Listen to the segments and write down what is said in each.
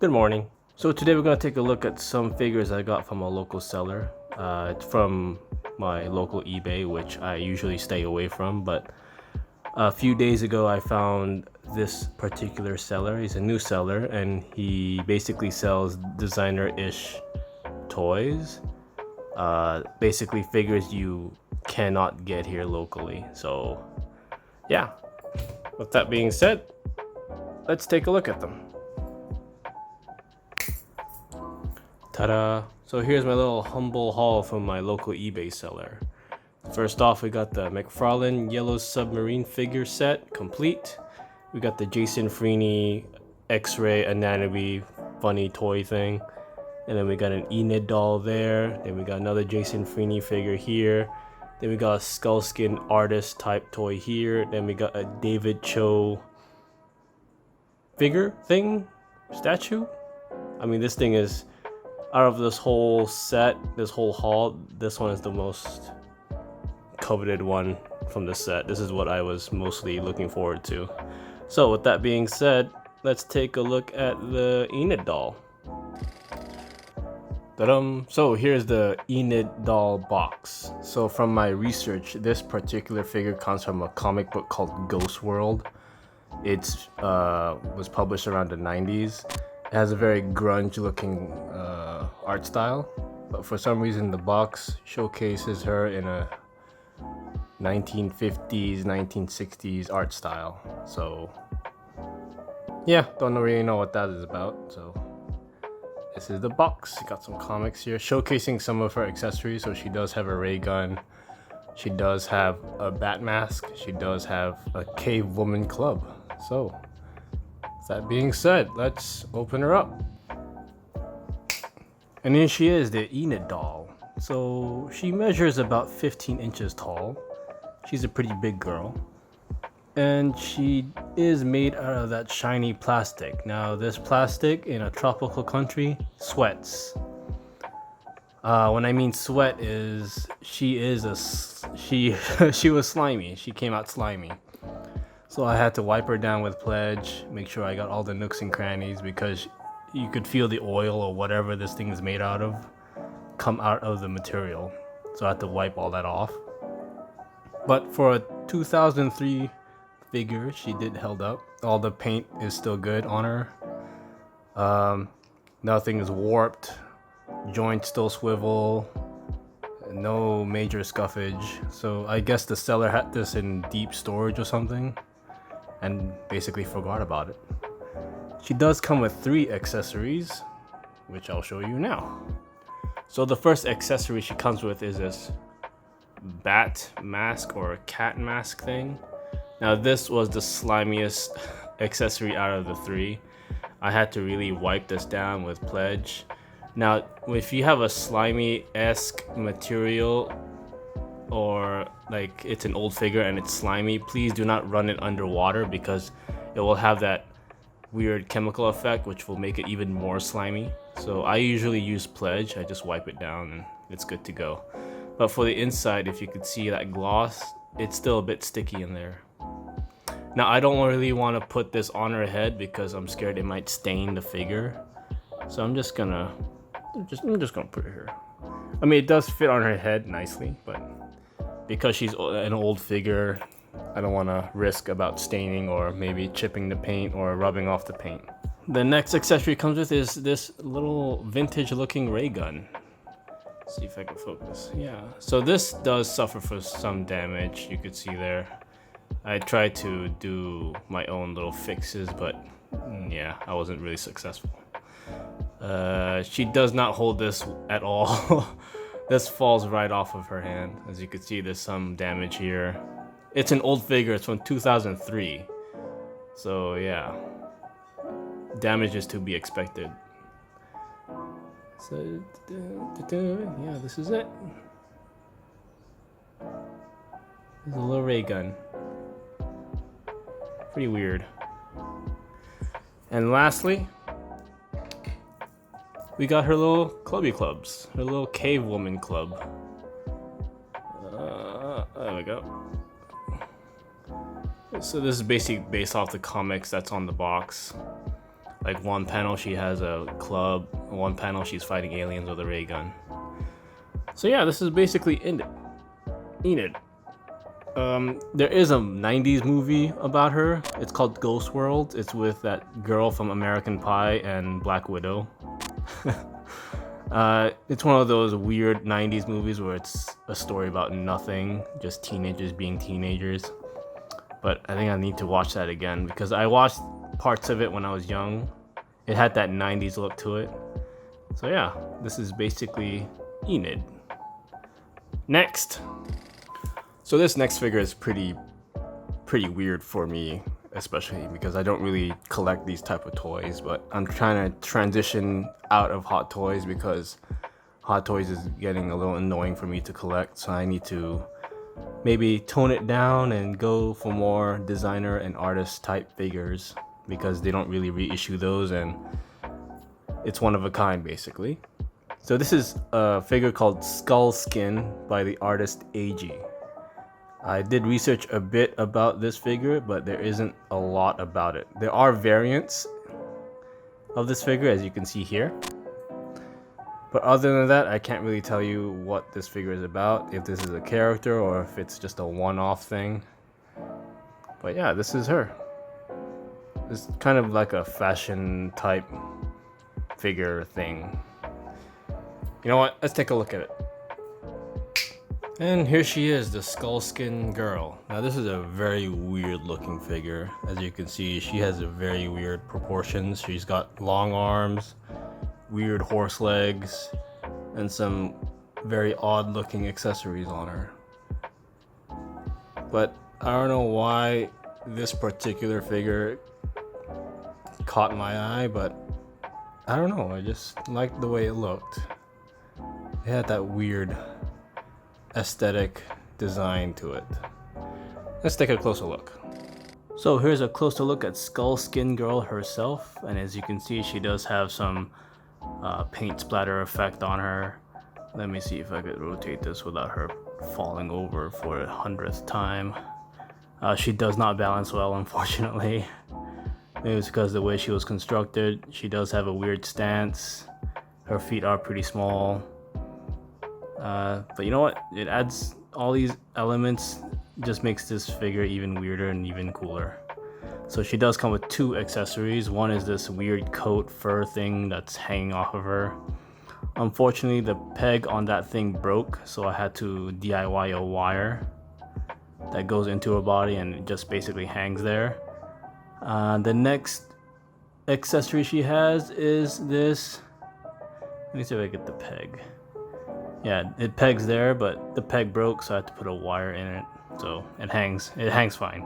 Good morning. So today we're going to take a look at some figures I got from a local seller. It's from my local eBay, which I usually stay away from, but a few days ago I found this particular seller. He's a new seller and he basically sells designer-ish toys. Basically figures you cannot get here locally. So yeah, with that being said, let's take a look at them. Ta-da! So here's my little humble haul from my local eBay seller. First off, we got the McFarlane Yellow Submarine figure set, complete. We got the Jason Freeney X-Ray Anatomy funny toy thing. And then we got an Enid doll there. Then we got another Jason Freeney figure here. Then we got a Skullskin artist type toy here. Then we got a David Cho figure thing? Statue? I mean, this thing is... out of this whole set, this whole haul, this one is the most coveted one from the set. This is what I was mostly looking forward to. So with that being said, let's take a look at the Enid doll. Ta-dum! So here's the Enid doll box. So from my research, this particular figure comes from a comic book called Ghost World. It was published around the 90s. It has a very grunge looking art style, but for some reason the box showcases her in a 1950s, 1960s art style. So yeah, don't really know what that is about. So this is the box. You got some comics here showcasing some of her accessories. So she does have a ray gun. She does have a bat mask. She does have a cave woman club. So that being said, let's open her up. And here she is, the Enid doll. So she measures about 15 inches tall. She's a pretty big girl. And she is made out of that shiny plastic. Now this plastic in a tropical country sweats. When I mean sweat is she was slimy. She came out slimy. So I had to wipe her down with Pledge, make sure I got all the nooks and crannies because you could feel the oil or whatever this thing is made out of come out of the material. So I had to wipe all that off. But for a 2003 figure, she did held up. All the paint is still good on her. Nothing is warped. Joints still swivel. No major scuffage. So I guess the seller had this in deep storage or something and basically forgot about it. She does come with 3 accessories, which I'll show you now. So the first accessory she comes with is this bat mask or cat mask thing. Now this was the slimiest accessory out of the 3. I had to really wipe this down with Pledge. Now if you have a slimy-esque material or like it's an old figure and it's slimy, please do not run it underwater because it will have that weird chemical effect which will make it even more slimy. So I usually use Pledge. I just wipe it down and it's good to go. But for the inside, if you could see that gloss, it's still a bit sticky in there. Now I don't really want to put this on her head because I'm scared it might stain the figure. So I'm just gonna put it here. I mean, it does fit on her head nicely, but because she's an old figure, I don't want to risk about staining or maybe chipping the paint or rubbing off the paint. The next accessory comes with is this little vintage looking ray gun. Let's see if I can focus. Yeah, so this does suffer for some damage, you could see there. I tried to do my own little fixes, but yeah, I wasn't really successful. She does not hold this at all. This falls right off of her hand. As you can see, there's some damage here. It's an old figure, it's from 2003. So yeah, damage is to be expected. So yeah, this is it. There's a little ray gun. Pretty weird. And lastly, we got her little clubby clubs, her little cave woman club. There we go. So this is basically based off the comics that's on the box. Like one panel she has a club, one panel she's fighting aliens with a ray gun. So yeah, this is basically Enid. There is a 90s movie about her. It's called Ghost World. It's with that girl from American Pie and Black Widow. It's one of those weird 90s movies where it's a story about nothing, just teenagers being teenagers. But I think I need to watch that again because I watched parts of it when I was young. It had that 90s look to it. So yeah, this is basically Enid. Next. So this next figure is pretty weird for me, especially because I don't really collect these type of toys, but I'm trying to transition out of Hot Toys because Hot Toys is getting a little annoying for me to collect, so I need to maybe tone it down and go for more designer and artist type figures because they don't really reissue those and it's one of a kind basically. So this is a figure called Skull Skin by the artist AG. I did research a bit about this figure, but there isn't a lot about it. There are variants of this figure, as you can see here. But other than that, I can't really tell you what this figure is about, if this is a character or if it's just a one-off thing. But yeah, this is her. It's kind of like a fashion type figure thing. You know what? Let's take a look at it. And here she is, the Skullskin girl. Now this is a very weird looking figure. As you can see, she has a very weird proportions. She's got long arms, weird horse legs, and some very odd looking accessories on her. But I don't know why this particular figure caught my eye, but I don't know, I just liked the way it looked. It had that weird aesthetic design to it. Let's take a closer look. So here's a closer look at Skull Skin Girl herself, and as you can see, she does have some paint splatter effect on her. Let me see if I could rotate this without her falling over for a 100th time. She does not balance well, unfortunately. Maybe it's because of the way she was constructed. She does have a weird stance. Her feet are pretty small. But you know what? It adds all these elements, just makes this figure even weirder and even cooler. So she does come with two accessories. One is this weird coat fur thing that's hanging off of her. Unfortunately, the peg on that thing broke, so I had to DIY a wire that goes into her body and it just basically hangs there. The next accessory she has is this. Let me see if I get the peg. Yeah, it pegs there, but the peg broke, so I had to put a wire in it. So it hangs fine.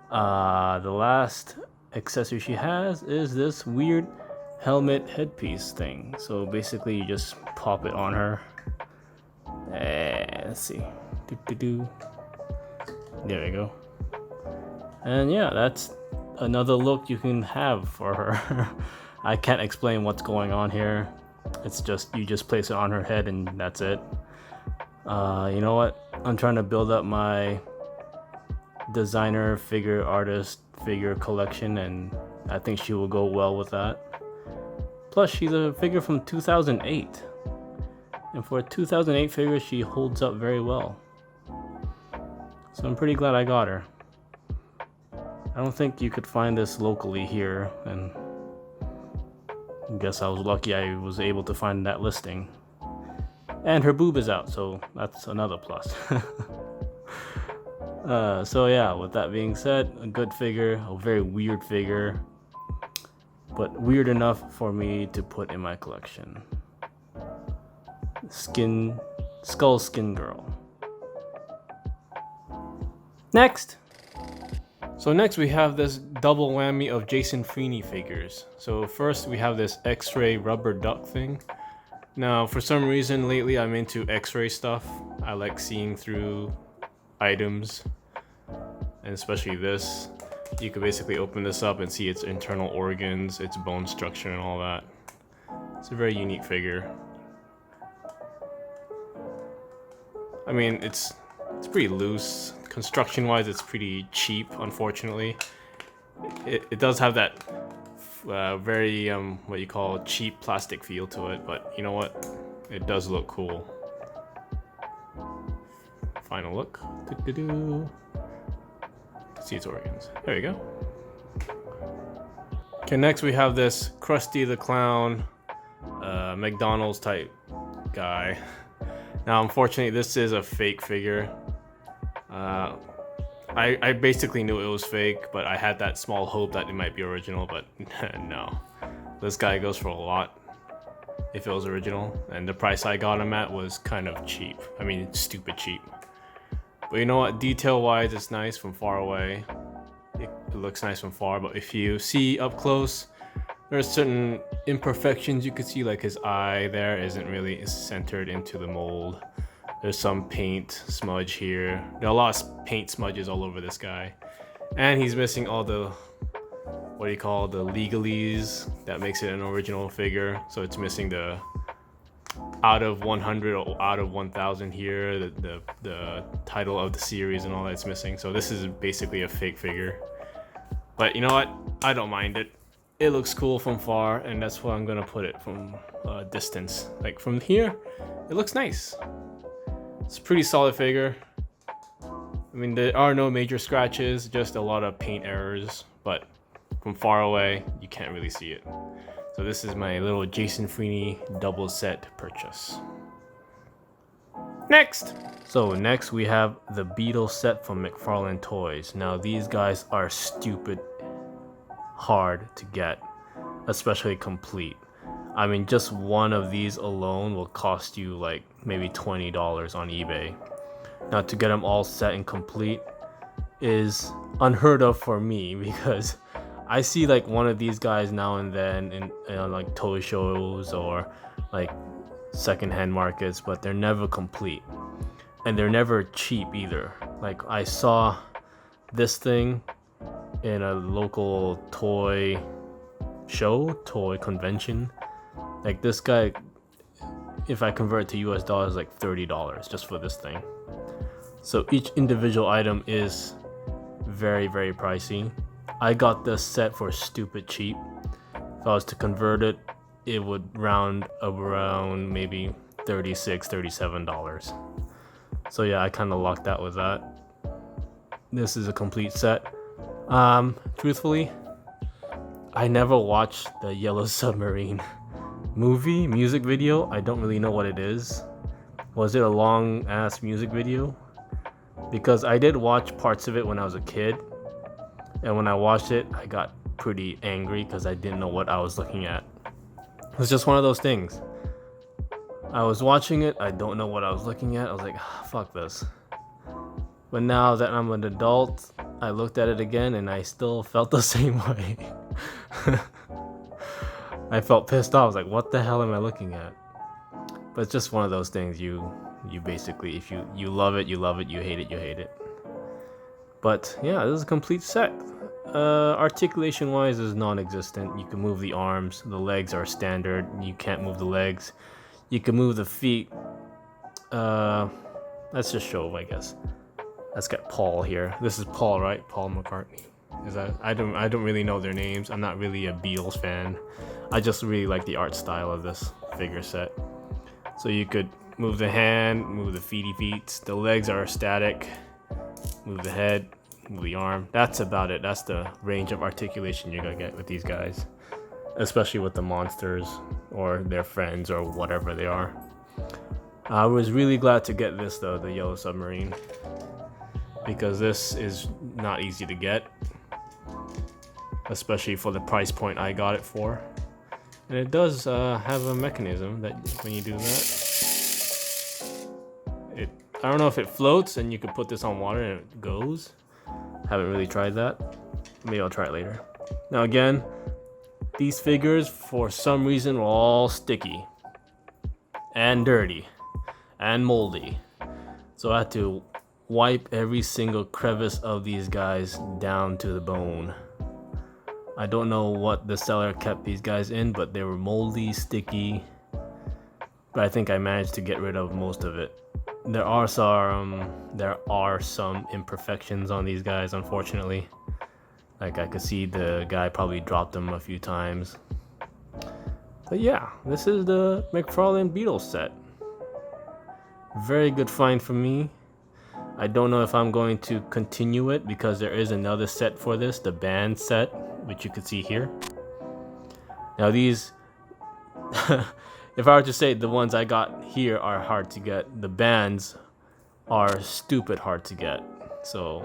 The last accessory she has is this weird helmet headpiece thing. So basically you just pop it on her. Let's see. There we go. And yeah, that's another look you can have for her. I can't explain what's going on here. It's just, you just place it on her head and that's it. You know what? I'm trying to build up my designer figure, artist figure collection, and I think she will go well with that. Plus, she's a figure from 2008. And for a 2008 figure, she holds up very well. So I'm pretty glad I got her. I don't think you could find this locally here, and I guess I was lucky I was able to find that listing. And her boob is out, so that's another plus. So yeah, with that being said, a good figure, a very weird figure, but weird enough for me to put in my collection. Skull Skin Girl. Next! So next we have this double whammy of Jason Freeney figures. So first we have this X-ray rubber duck thing. Now for some reason lately I'm into X-ray stuff. I like seeing through items, and especially this. You could basically open this up and see its internal organs, its bone structure and all that. It's a very unique figure. I mean, it's pretty loose. Construction wise, it's pretty cheap, unfortunately. It does have that very what you call cheap plastic feel to it, but you know what? It does look cool. Final look. See its organs. There you go. Okay, next we have this Krusty the Clown, McDonald's type guy. Now, unfortunately, this is a fake figure. I basically knew it was fake, but I had that small hope that it might be original, but no. This guy goes for a lot if it was original, and the price I got him at was kind of cheap. I mean, stupid cheap. But you know what? Detail-wise, it's nice from far away. It looks nice from far, but if you see up close, there's certain imperfections you could see, like his eye there isn't really centered into the mold. There's some paint smudge here. There are a lot of paint smudges all over this guy. And he's missing all the, what do you call, the legalese that makes it an original figure. So it's missing the out of 100 or out of 1000 here, the title of the series and all that's missing. So this is basically a fake figure. But you know what? I don't mind it. It looks cool from far, and that's why I'm gonna put it from a distance. Like from here, it looks nice. It's a pretty solid figure. I mean, there are no major scratches, just a lot of paint errors, but from far away, you can't really see it. So this is my little Jason Freeney double set purchase. Next! So next we have the Beetle set from McFarlane Toys. Now these guys are stupid hard to get, especially complete. I mean, just one of these alone will cost you like maybe $20 on eBay. Now to get them all set and complete is unheard of for me, because I see like one of these guys now and then in like toy shows or like secondhand markets, but they're never complete. And they're never cheap either. Like I saw this thing in a local toy show, toy convention. Like this guy, if I convert it to US dollars, like $30 just for this thing. So each individual item is very, very pricey. I got this set for stupid cheap. If I was to convert it, it would round around maybe $36, $37. So yeah, I kind of lucked out with that. This is a complete set. Truthfully, I never watched the Yellow Submarine music video. I don't really know what it is. Was it a long ass music video? Because I did watch parts of it when I was a kid, and when I watched it, I got pretty angry because I didn't know what I was looking at. It was just one of those things. I was watching it, I don't know what I was looking at. I was like, fuck this. But now that I'm an adult, I looked at it again and I still felt the same way. I felt pissed off. I was like, what the hell am I looking at? But it's just one of those things. You basically, if you love it, you love it. You hate it, you hate it. But yeah, this is a complete set. Articulation wise is non-existent. You can move the arms. The legs are standard. You can't move the legs. You can move the feet. Let's just show, I guess. Let's get Paul here. This is Paul, right? Paul McCartney. Is that? I don't really know their names. I'm not really a Beatles fan. I just really like the art style of this figure set. So you could move the hand, move the feet. The legs are static. Move the head, move the arm. That's about it. That's the range of articulation you're gonna get with these guys, especially with the monsters or their friends or whatever they are. I was really glad to get this though, the Yellow Submarine, because this is not easy to get, especially for the price point I got it for. And it does have a mechanism that when you do that, I don't know if it floats and you can put this on water and it goes. Haven't really tried that. Maybe I'll try it later. Now again, these figures for some reason were all sticky and dirty and moldy. So I had to wipe every single crevice of these guys down to the bone. I don't know what the seller kept these guys in, but they were moldy, sticky. But I think I managed to get rid of most of it. There are some imperfections on these guys, unfortunately. Like I could see the guy probably dropped them a few times. But yeah, this is the McFarlane Beatles set. Very good find for me. I don't know if I'm going to continue it because there is another set for this, the band set, which you can see here. Now these, if I were to say the ones I got here are hard to get, the bands are stupid hard to get. So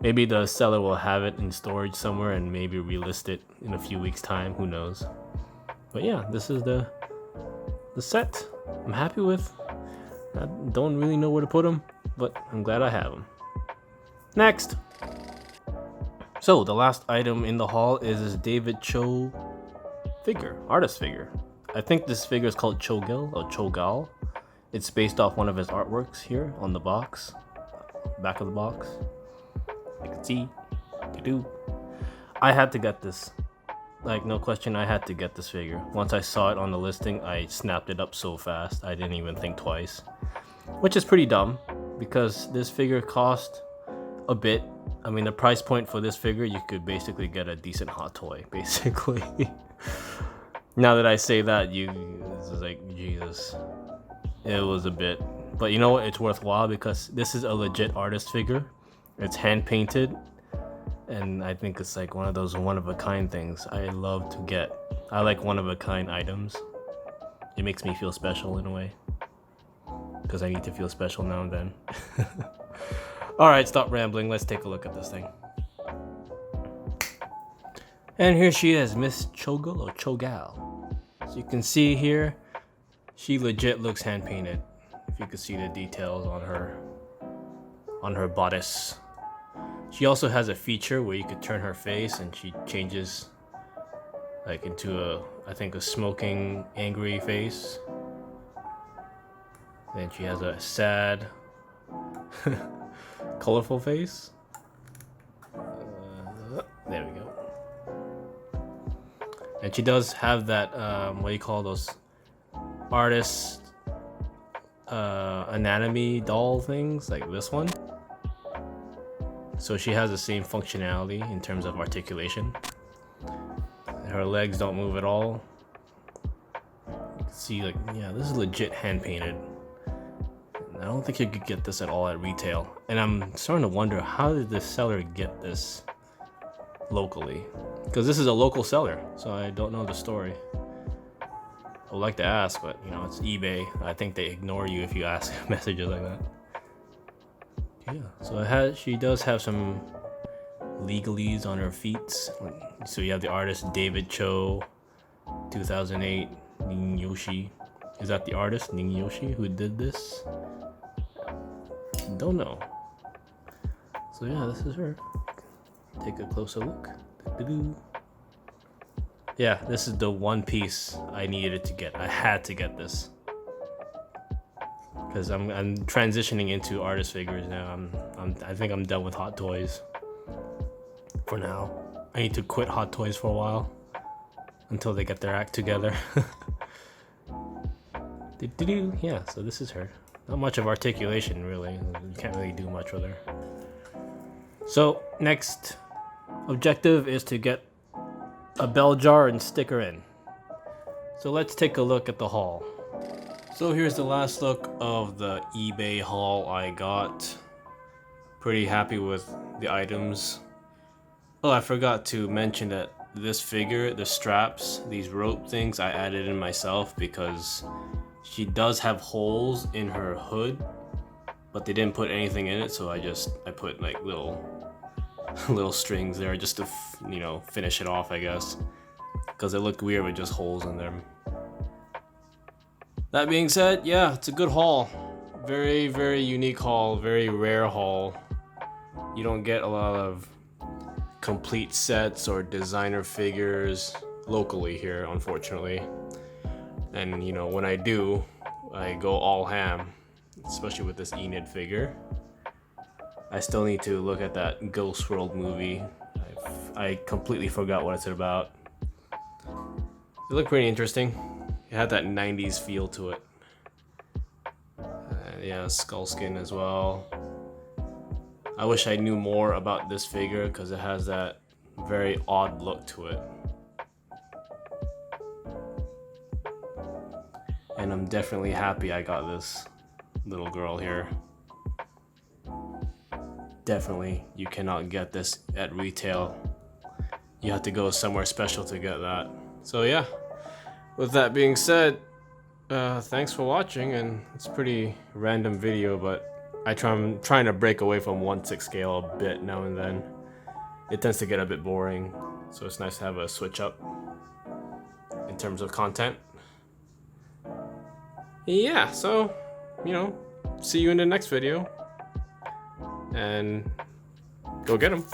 maybe the seller will have it in storage somewhere and maybe relist it in a few weeks time, who knows. But yeah, this is the set I'm happy with. I don't really know where to put them, but I'm glad I have them. Next! So the last item in the haul is this David Cho figure, artist figure. I think this figure is called Cho'Gil or Cho'Gal. It's based off one of his artworks here on the box, back of the box. You can see, I had to get this. Like, no question, I had to get this figure. Once I saw it on the listing, I snapped it up so fast, I didn't even think twice. Which is pretty dumb, because this figure cost a bit. I mean, the price point for this figure, you could basically get a decent hot toy, basically. Now that I say that, this is like, Jesus. It was a bit. But you know what? It's worthwhile because this is a legit artist figure. It's hand painted. And I think it's like one of those one-of-a-kind things I love to get. I like one-of-a-kind items. It makes me feel special in a way. Because I need to feel special now and then. Alright, stop rambling. Let's take a look at this thing. And here she is, Miss Cho'Gil or Cho'Gal. So you can see here, she legit looks hand-painted. If you can see the details on her bodice. She also has a feature where you could turn her face and she changes like into I think a smoking, angry face. Then she has a sad, colorful face. There we go. And she does have that, what do you call those artist anatomy doll things, like this one. So she has the same functionality in terms of articulation. Her legs don't move at all. You can see, like, yeah, this is legit hand painted. I don't think you could get this at all at retail. And I'm starting to wonder, how did the seller get this locally? Because this is a local seller, so I don't know the story. I would like to ask, but you know, it's eBay. I think they ignore you if you ask messages like that. Yeah, so she does have some legalese on her feet. So you have the artist David Cho, 2008, Ning Yoshi. Is that the artist, Ning Yoshi, who did this? Don't know. So yeah, this is her. Take a closer look. Yeah, this is the one piece I needed to get. I had to get this. Because I'm transitioning into artist figures now. I think I'm done with Hot Toys for now. I need to quit Hot Toys for a while until they get their act together. Yeah, so this is her. Not much of articulation, really. You can't really do much with her. So next objective is to get a bell jar and stick her in. So let's take a look at the haul. So here's the last look of the eBay haul I got. Pretty happy with the items. Oh, I forgot to mention that this figure, the straps, these rope things, I added in myself because she does have holes in her hood, but they didn't put anything in it, so I put like little strings there just to finish it off, I guess, because it looked weird with just holes in them. That being said, yeah, it's a good haul. Very, very unique haul, very rare haul. You don't get a lot of complete sets or designer figures locally here, unfortunately. And you know, when I do, I go all ham, especially with this Enid figure. I still need to look at that Ghost World movie. I completely forgot what it's about. It looked pretty interesting. It had that 90s feel to it. Yeah, skull as well. I wish I knew more about this figure because it has that very odd look to it. And I'm definitely happy I got this little girl here. Definitely, you cannot get this at retail. You have to go somewhere special to get that. So yeah, with that being said, thanks for watching, and it's a pretty random video, but I'm trying to break away from 1/6 scale a bit now and then. It tends to get a bit boring, so it's nice to have a switch up in terms of content. Yeah, so, you know, see you in the next video, and go get them.